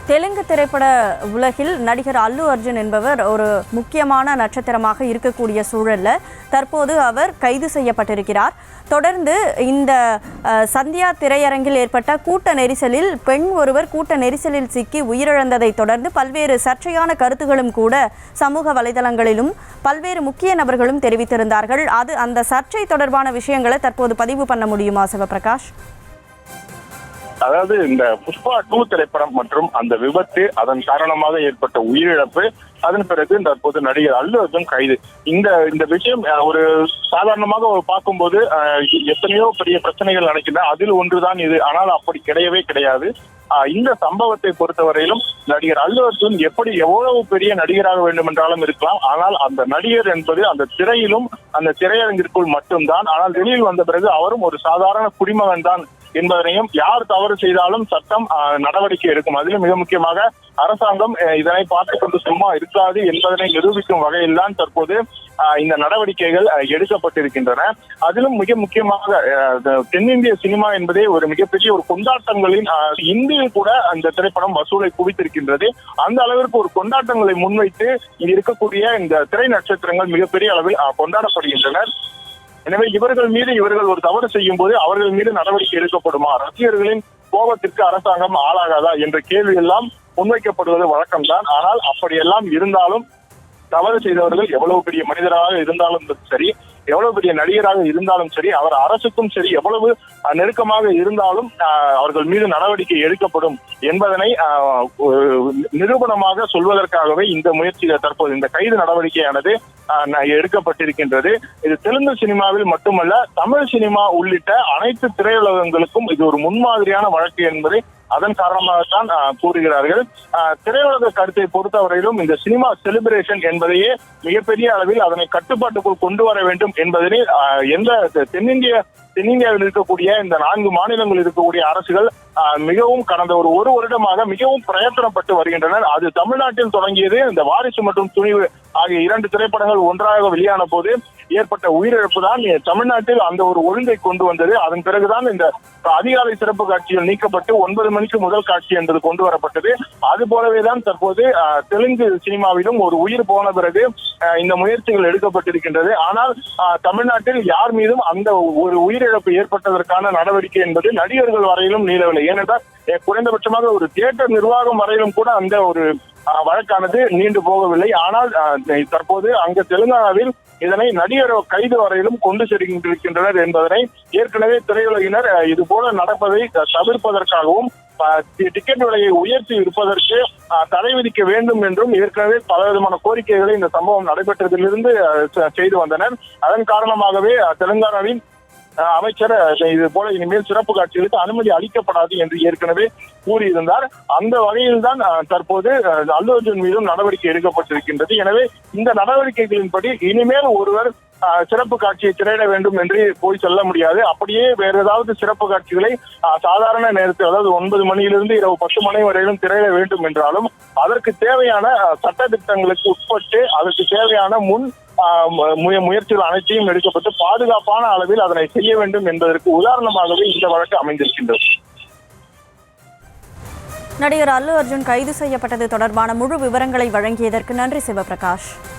தெலுங்கு திரைப்பட உலகில் நடிகர் அல்லு அர்ஜுன் என்பவர் ஒரு முக்கியமான நட்சத்திரமாக இருக்கக்கூடிய சூழல்ல தற்போது அவர் கைது செய்யப்பட்டிருக்கிறார். தொடர்ந்து இந்த சந்தியா திரையரங்கில் ஏற்பட்ட கூட்ட நெரிசலில் பெண் ஒருவர் கூட்ட நெரிசலில் சிக்கி உயிரிழந்ததை தொடர்ந்து பல்வேறு சர்ச்சையான கருத்துகளும் கூட சமூக வலைதளங்களிலும் பல்வேறு முக்கிய நபர்களும் தெரிவித்திருந்தார்கள். அந்த சர்ச்சை தொடர்பான விஷயங்களை தற்போது பதிவு பண்ண முடியுமா சிவபிரகாஷ்? அதாவது இந்த புஷ்பா 2 திரைப்படம் மற்றும் அந்த விபத்து, அதன் காரணமாக ஏற்பட்ட உயிரிழப்பு, அதன் பிறகு தற்போது நடிகர் அல்லு அர்ஜுன் கைது. இந்த விஷயம் ஒரு சாதாரணமாக பார்க்கும்போது எத்தனையோ பெரிய பிரச்சனைகள் நடக்கின்றன, அதில் ஒன்றுதான் இது. ஆனால் அப்படி கிடையவே கிடையாது. இந்த சம்பவத்தை பொறுத்தவரையிலும் நடிகர் அல்லு அர்ஜுன் எவ்வளவு பெரிய நடிகராக வேண்டும் என்றாலும் இருக்கலாம். ஆனால் அந்த நடிகர் என்பது அந்த திரையிலும் அந்த திரையரங்கிற்குள் மட்டும்தான். ஆனால் வெளியில் வந்த பிறகு அவரும் ஒரு சாதாரண குடிமகன் தான் என்பதனையும், யார் தவறு செய்தாலும் சட்டம் நடவடிக்கை எடுக்கும். அதிலும் மிக முக்கியமாக அரசாங்கம் இதனை பார்த்துக் கொண்டு சும்மா இருக்காது என்பதனை நிரூபிக்கும் வகையில் தான் தற்போது இந்த நடவடிக்கைகள் எடுக்கப்பட்டிருக்கின்றன. அதிலும் மிக முக்கியமாக தென்னிந்திய சினிமா என்பதே ஒரு மிகப்பெரிய ஒரு கொண்டாட்டங்களின், இந்தியில் கூட அந்த திரைப்படம் வசூலை குவித்திருக்கின்றது. அந்த அளவிற்கு ஒரு கொண்டாட்டங்களை முன்வைத்து இருக்கக்கூடிய இந்த திரை நட்சத்திரங்கள் மிகப்பெரிய அளவில் கொண்டாடப்படுகின்றனர். எனவே இவர்கள் ஒரு தவறு செய்யும் போது அவர்கள் மீது நடவடிக்கை எடுக்கப்படுமா, ரசிகர்களின் கோபத்திற்கு அரசாங்கம் ஆளாகாதா என்ற கேள்வி எல்லாம் முன்வைக்கப்படுவது வழக்கம்தான். ஆனால் அப்படியெல்லாம் இருந்தாலும் தவறு செய்தவர்கள் எவ்வளவு பெரிய மனிதராக இருந்தாலும் சரி, எவ்வளவு பெரிய நடிகராக இருந்தாலும் சரி, அவர் அரசுக்கும் சரி எவ்வளவு நெருக்கமாக இருந்தாலும் அவர்கள் மீது நடவடிக்கை எடுக்கப்படும் என்பதனை நிரூபணமாக சொல்வதற்காகவே இந்த முயற்சிகள் தற்போது இந்த கைது நடவடிக்கையானது எடுக்கப்பட்டிருக்கின்றது. இது தெலுங்கு சினிமாவில் மட்டுமல்ல, தமிழ் சினிமா உள்ளிட்ட அனைத்து திரையுலகங்களுக்கும் இது ஒரு முன்மாதிரியான வழக்கு என்பதை அதன் காரணமாகத்தான் கூறுகிறார்கள். திரையுலக கருத்தை பொறுத்தவரையிலும் இந்த சினிமா செலிபிரேஷன் என்பதையே மிகப்பெரிய அளவில் அதனை கட்டுப்பாட்டுக்குள் கொண்டு வர வேண்டும் என்பதனை தென்னிந்தியாவில் இருக்கக்கூடிய இந்த 4 மாநிலங்கள் இருக்கக்கூடிய அரசுகள் மிகவும் கடந்த ஒரு வருடமாக மிகவும் பிரயத்தனப்பட்டு வருகின்றனர். அது தமிழ்நாட்டில் தொடங்கியது. இந்த வாரிசு மற்றும் துணிவு ஆகிய 2 திரைப்படங்கள் ஒன்றாக வெளியான போது ஏற்பட்ட உயிரிழப்பு தான் தமிழ்நாட்டில் அந்த ஒரு ஒழுங்கை கொண்டு வந்தது. அதன் பிறகுதான் இந்த அதிகாலை சிறப்பு காட்சிகள் நீக்கப்பட்டு 9 மணிக்கு முதல் காட்சி என்பது கொண்டு வரப்பட்டது. அது போலவேதான் தற்போது தெலுங்கு சினிமாவிலும் ஒரு உயிர் போன பிறகு இந்த முயற்சிகள் எடுக்கப்பட்டிருக்கின்றது. ஆனால் தமிழ்நாட்டில் யார் மீதும் அந்த ஒரு உயிரிழப்பு ஏற்பட்டதற்கான நடவடிக்கை என்பது நடிகர்கள் வரையிலும் நீளவில்லை. ஏனென்றால் குறைந்தபட்சமாக ஒரு தியேட்டர் நிர்வாகம் வரையிலும் கூட அந்த ஒரு வழக்கானது நீண்டு போகவில்லை. ஆனால் தற்போது அங்கு தெலுங்கானாவில் இதனை நடிகர் கைது வரையிலும் கொண்டு செல்கின்றனர் என்பதனை ஏற்கனவே திரையுலகினர் இது போல நடப்பதை தவிர்ப்பதற்காகவும் டிக்கெட் விலையை உயர்த்தி இருப்பதற்கு தடை விதிக்க வேண்டும் என்றும் ஏற்கனவே பலவிதமான கோரிக்கைகளை இந்த சம்பவம் நடைபெற்றதிலிருந்து செய்து வந்தனர். அதன் காரணமாகவே தெலுங்கானாவின் அமைச்சர் இது போல இனிமேல் சிறப்பு காட்சிகளுக்கு அனுமதி அளிக்கப்படாது என்று ஏற்கனவே கூறியிருந்தார். அந்த வகையில் தான் தற்போது அல்லு அர்ஜுன் மீதும் நடவடிக்கை எடுக்கப்பட்டிருக்கின்றது. எனவே இந்த நடவடிக்கைகளின்படி இனிமேல் ஒருவர் சிறப்பு காட்சியை திரையிட வேண்டும் என்று போய் சொல்ல முடியாது. அப்படியே வேற ஏதாவது சிறப்பு காட்சிகளை சாதாரண நேரத்தில், அதாவது 9 மணியிலிருந்து இரவு 10 மணி வரையிலும் திரையிட வேண்டும் என்றாலும் அதற்கு தேவையான சட்ட திட்டங்களுக்கு உட்பட்டு அதற்கு தேவையான முயற்சிகள் அனைத்தையும் எடுக்கப்பட்டு பாதுகாப்பான அளவில் அதனை செய்ய வேண்டும் என்பதற்கு உதாரணமாகவே இந்த வழக்கு அமைந்திருக்கின்றது. நடிகர் அல்லு அர்ஜுன் கைது செய்யப்பட்டது தொடர்பான முழு விவரங்களை வழங்கியதற்கு நன்றி சிவபிரகாஷ்.